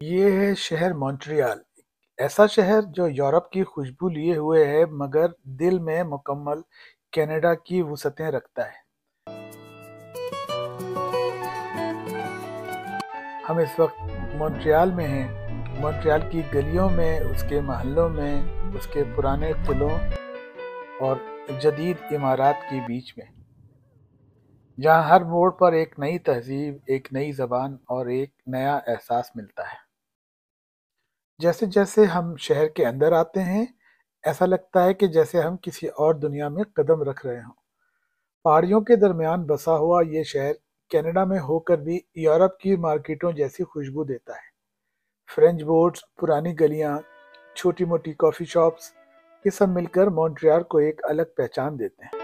ये है शहर मॉन्ट्रियल। ऐसा शहर जो यूरोप की खुशबू लिए हुए है मगर दिल में मुकम्मल कनाडा की वुसअतें रखता है। हम इस वक्त मॉन्ट्रियल में हैं। मॉन्ट्रियल की गलियों में, उसके मोहल्लों में, उसके पुराने किलों और जदीद इमारत के बीच में, जहाँ हर मोड़ पर एक नई तहजीब, एक नई ज़बान और एक नया एहसास मिलता है। जैसे जैसे हम शहर के अंदर आते हैं, ऐसा लगता है कि जैसे हम किसी और दुनिया में कदम रख रहे हों। पहाड़ियों के दरमियान बसा हुआ ये शहर कनाडा में होकर भी यूरोप की मार्केटों जैसी खुशबू देता है। फ्रेंच बोर्ड्स, पुरानी गलियां, छोटी मोटी कॉफी शॉप्स, ये सब मिलकर मॉन्ट्रियल को एक अलग पहचान देते हैं।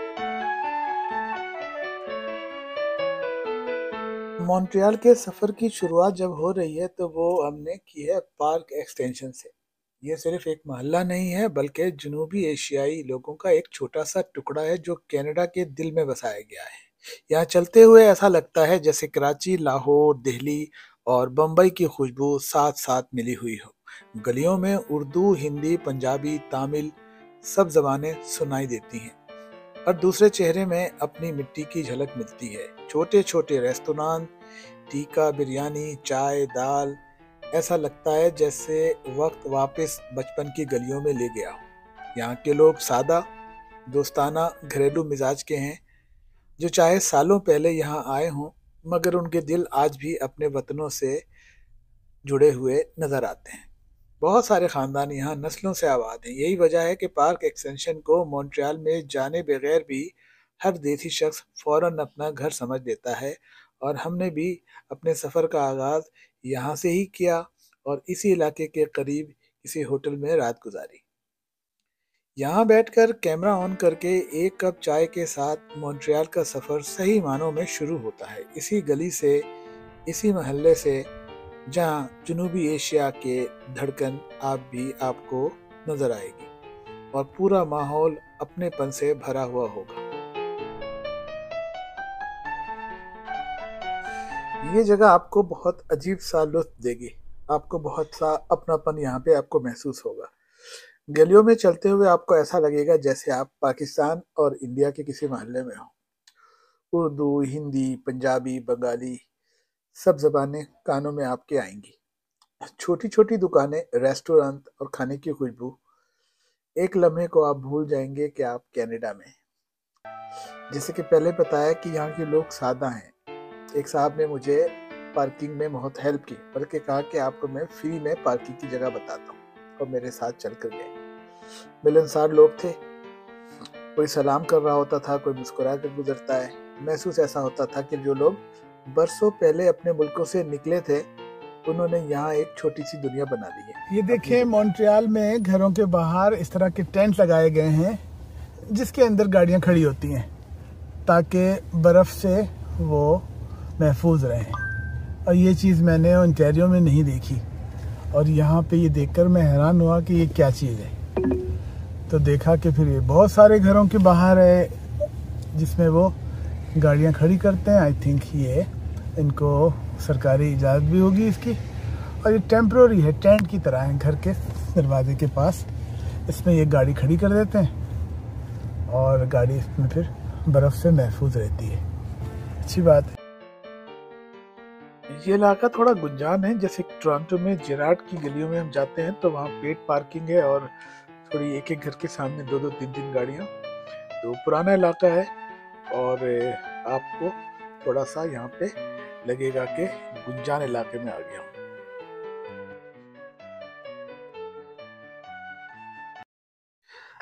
मॉन्ट्रियल के सफ़र की शुरुआत जब हो रही है तो वो हमने की है पार्क एक्सटेंशन से। ये सिर्फ एक मोहल्ला नहीं है बल्कि जनूबी एशियाई लोगों का एक छोटा सा टुकड़ा है जो कनाडा के दिल में बसाया गया है। यहाँ चलते हुए ऐसा लगता है जैसे कराची, लाहौर, दिल्ली और बम्बई की खुशबू साथ साथ मिली हुई हो। गलियों में उर्दू, हिंदी, पंजाबी, तमिल सब जबानें सुनाई देती हैं और दूसरे चेहरे में अपनी मिट्टी की झलक मिलती है। छोटे छोटे रेस्तोरां, टीका, बिरयानी, चाय, दाल, ऐसा लगता है जैसे वक्त वापस बचपन की गलियों में ले गया हो। यहाँ के लोग सादा, दोस्ताना, घरेलू मिजाज के हैं, जो चाहे सालों पहले यहाँ आए हों मगर उनके दिल आज भी अपने वतनों से जुड़े हुए नजर आते हैं। बहुत सारे खानदान यहाँ नस्लों से आबाद हैं। यही वजह है कि पार्क एक्सटेंशन को मॉन्ट्रियल में जाने बगैर भी हर देसी शख्स फौरन अपना घर समझ लेता है। और हमने भी अपने सफ़र का आगाज़ यहाँ से ही किया और इसी इलाके के करीब किसी होटल में रात गुजारी। यहाँ बैठकर कैमरा ऑन करके एक कप चाय के साथ मॉन्ट्रियल का सफ़र सही मानों में शुरू होता है। इसी गली से, इसी मोहल्ले से, जहाँ जनूबी एशिया के धड़कन आप भी आपको नजर आएगी और पूरा माहौल अपनेपन से भरा हुआ होगा। ये जगह आपको बहुत अजीब सा लुत्फ देगी। आपको बहुत सा अपनापन यहाँ पे आपको महसूस होगा। गलियों में चलते हुए आपको ऐसा लगेगा जैसे आप पाकिस्तान और इंडिया के किसी मोहल्ले में हो। उर्दू, हिंदी, पंजाबी, बंगाली सब जबानें कानों में आपके आएंगी। छोटी छोटी दुकानें, रेस्टोरेंट और खाने की खुशबू, एक लम्हे को आप भूल जाएंगे कि आप कनाडा में हैं। जैसे कि पहले बताया कि यहाँ के लोग सादा हैं। एक साहब ने मुझे पार्किंग में बहुत हेल्प की, बल्कि कहा कि आपको मैं फ्री में पार्किंग की जगह बताता हूँ, और मेरे साथ चल कर गए। मिलनसार लोग थे, कोई सलाम कर रहा होता था, कोई मुस्कुरा कर गुजरता है। महसूस ऐसा होता था कि जो लोग बरसों पहले अपने मुल्कों से निकले थे, उन्होंने यहाँ एक छोटी सी दुनिया बना ली है। ये देखें, मॉन्ट्रियल में घरों के बाहर इस तरह के टेंट लगाए गए हैं जिसके अंदर गाड़ियाँ खड़ी होती हैं ताकि बर्फ़ से वो महफूज रहें। और ये चीज़ मैंने ओंटारियो में नहीं देखी, और यहाँ पे ये देखकर मैं हैरान हुआ कि ये क्या चीज़ है। तो देखा कि फिर ये बहुत सारे घरों के बाहर है जिसमें वो गाड़ियाँ खड़ी करते हैं। आई थिंक ये इनको सरकारी इजाज़त भी होगी इसकी, और ये टेम्प्रोरी है, टेंट की तरह है। घर के दरवाजे के पास इसमें ये गाड़ी खड़ी कर देते हैं और गाड़ी इसमें फिर बर्फ़ से महफूज रहती है। अच्छी बात है। ये इलाका थोड़ा गुंजान है। जैसे टोरंटो में जेरार्ड की गलियों में हम जाते हैं तो वहाँ पेड पार्किंग है और थोड़ी एक एक घर के सामने दो दो तीन तीन गाड़ियाँ। तो पुराना इलाका है और आपको थोड़ा सा यहाँ पे लगेगा कि गुंजान इलाके में आ गया हूँ।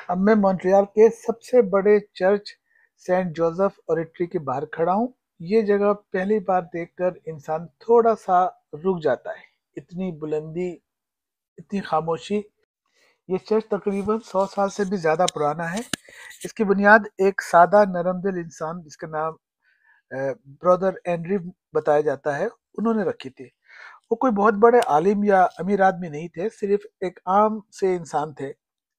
अब मैं मॉन्ट्रियल के सबसे बड़े चर्च सेंट जोसेफ ऑरेटरी के बाहर खड़ा हूँ। ये जगह पहली बार देखकर इंसान थोड़ा सा रुक जाता है। इतनी बुलंदी, इतनी खामोशी। ये चर्च तकरीबन 100 साल से भी ज़्यादा पुराना है। इसकी बुनियाद एक सादा नरम दिल इंसान जिसका नाम ब्रदर एंड्री बताया जाता है, उन्होंने रखी थी। वो कोई बहुत बड़े आलिम या अमीर आदमी नहीं थे, सिर्फ एक आम से इंसान थे,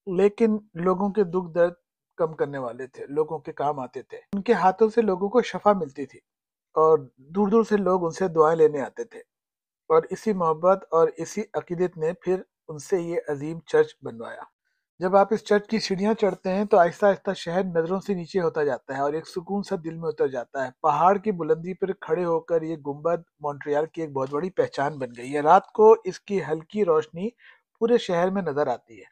लेकिन लोगों के दुख दर्द कम करने वाले थे, लोगों के काम आते थे। उनके हाथों से लोगों को शफा मिलती थी और दूर दूर से लोग उनसे दुआएं लेने आते थे। और इसी मोहब्बत और इसी अकीदत ने फिर उनसे ये अजीम चर्च बनवाया। जब आप इस चर्च की सीढ़ियां चढ़ते हैं तो आहिस्ता आहिस्ता शहर नजरों से नीचे होता जाता है और एक सुकून सा दिल में उतर जाता है। पहाड़ की बुलंदी पर खड़े होकर ये गुंबद मॉन्ट्रियल की एक बहुत बड़ी पहचान बन गई है। रात को इसकी हल्की रोशनी पूरे शहर में नजर आती है।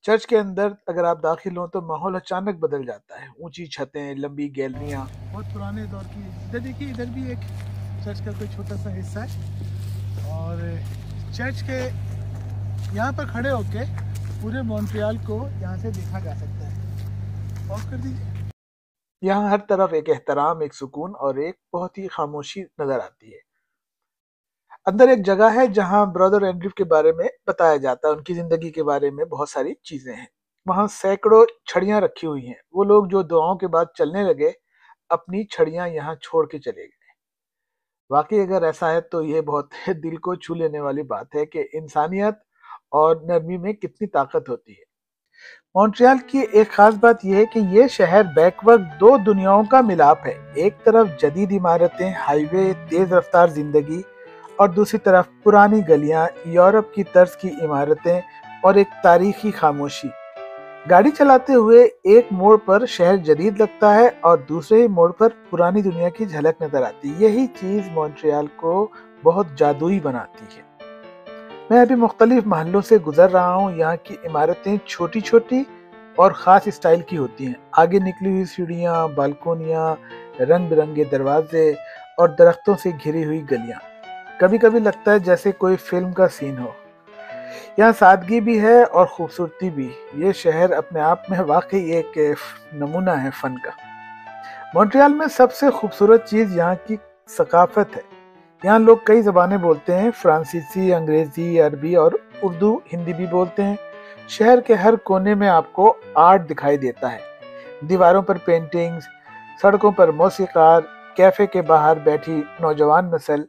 चर्च के अंदर अगर आप दाखिल हो तो माहौल अचानक बदल जाता है। ऊंची छतें, लंबी गैलरियां, बहुत पुराने दौर की। इधर देखिए, इधर भी एक चर्च का कोई छोटा सा हिस्सा है और चर्च के यहाँ पर खड़े होके पूरे मॉन्ट्रियल को यहाँ से देखा जा सकता है। ऑफ कर दीजिए। यहाँ हर तरफ एक एहतराम, एक सुकून और एक बहुत ही खामोशी नजर आती है। अंदर एक जगह है जहाँ ब्रदर एंड्रयू के बारे में बताया जाता है, उनकी जिंदगी के बारे में बहुत सारी चीजें हैं। वहाँ सैकड़ों छड़ियां रखी हुई हैं। वो लोग जो दुआओं के बाद चलने लगे, अपनी छड़ियां यहाँ छोड़ के चले गए। वाकई अगर ऐसा है तो ये बहुत दिल को छू लेने वाली बात है कि इंसानियत और नरमी में कितनी ताकत होती है। मॉन्ट्रियल की एक खास बात यह है कि ये शहर बैकवक्त दो दुनियाओं का मिलाप है। एक तरफ जदीद इमारतें, हाईवे, तेज रफ्तार जिंदगी और दूसरी तरफ पुरानी गलियां, यूरोप की तर्ज की इमारतें और एक तारीखी खामोशी। गाड़ी चलाते हुए एक मोड़ पर शहर जदीद लगता है और दूसरे ही मोड़ पर पुरानी दुनिया की झलक नजर आती है। यही चीज मॉन्ट्रियल को बहुत जादुई बनाती है। मैं अभी मुख्तलिफ महलों से गुजर रहा हूँ। यहाँ की इमारतें छोटी छोटी और ख़ास स्टाइल की होती हैं। आगे निकली हुई सीढ़ियाँ, बालकोनियाँ, रंग बिरंगे दरवाजे और दरख्तों से घिरी हुई गलियाँ। कभी कभी लगता है जैसे कोई फिल्म का सीन हो। यहाँ सादगी भी है और खूबसूरती भी। ये शहर अपने आप में वाकई एक नमूना है फन का। मॉन्ट्रियल में सबसे खूबसूरत चीज़ यहाँ की सकाफत है। यहाँ लोग कई ज़बानें बोलते हैं, फ्रांसीसी, अंग्रेजी, अरबी और उर्दू, हिंदी भी बोलते हैं। शहर के हर कोने में आपको आर्ट दिखाई देता है। दीवारों पर पेंटिंग्स, सड़कों पर मौसीकार, कैफे के बाहर बैठी नौजवान नस्ल।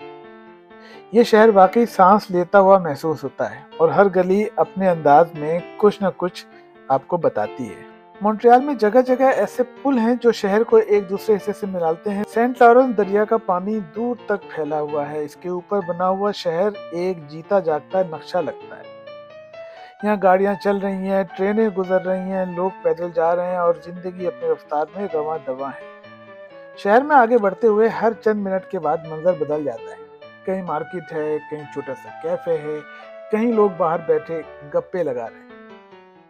ये शहर वाकई सांस लेता हुआ महसूस होता है और हर गली अपने अंदाज में कुछ न कुछ आपको बताती है। मॉन्ट्रियल में जगह जगह ऐसे पुल हैं जो शहर को एक दूसरे हिस्से से मिलाते हैं। सेंट लॉरेंस दरिया का पानी दूर तक फैला हुआ है। इसके ऊपर बना हुआ शहर एक जीता जागता नक्शा लगता है। यहाँ गाड़ियाँ चल रही हैं, ट्रेनें गुजर रही हैं, लोग पैदल जा रहे हैं और जिंदगी अपनी रफ्तार में रवां दवा है। शहर में आगे बढ़ते हुए हर चंद मिनट के बाद मंजर बदल जाता है। कहीं मार्केट है, कहीं छोटा सा कैफे है, कहीं लोग बाहर बैठे गप्पे लगा रहे हैं,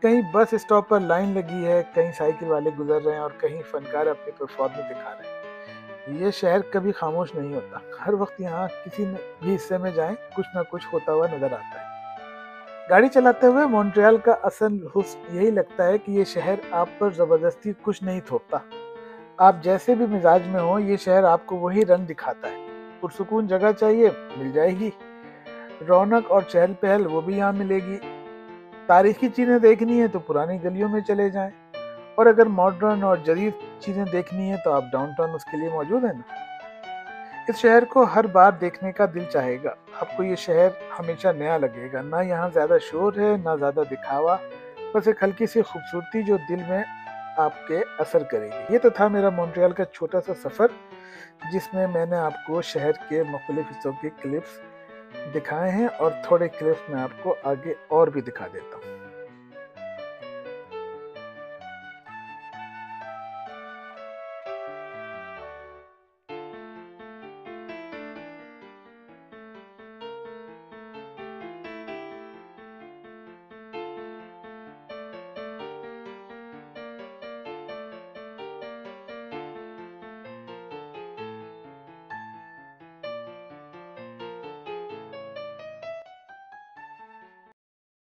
कहीं बस स्टॉप पर लाइन लगी है, कहीं साइकिल वाले गुजर रहे हैं और कहीं फनकार अपनी परफॉर्मेंस दिखा रहे हैं। ये शहर कभी खामोश नहीं होता। हर वक्त यहाँ किसी भी हिस्से में जाएं, कुछ ना कुछ होता हुआ नजर आता है। गाड़ी चलाते हुए मॉन्ट्रियल का असल हुस्न यही लगता है कि ये शहर आप पर जबरदस्ती कुछ नहीं थोपता। आप जैसे भी मिजाज में हो, ये शहर आपको वही रंग दिखाता है। पुरसुकून जगह चाहिए, मिल जाएगी। रौनक और चहल पहल, वो भी यहाँ मिलेगी। तारीखी चीजें देखनी है तो पुरानी गलियों में चले जाएं, और अगर मॉडर्न और जदीद चीजें देखनी है तो आप डाउनटाउन उसके लिए मौजूद है ना। इस शहर को हर बार देखने का दिल चाहेगा। आपको ये शहर हमेशा नया लगेगा। ना यहाँ ज्यादा शोर है, ना ज्यादा दिखावा, बस एक हल्की सी खूबसूरती जो दिल में आपके असर करेगी। ये तो था मेरा मॉन्ट्रियल का छोटा सा सफर, जिसमें मैंने आपको शहर के मुख्तलिफ हिस्सों के क्लिप्स दिखाए हैं और थोड़े क्लिप्स मैं आपको आगे और भी दिखा देता हूँ।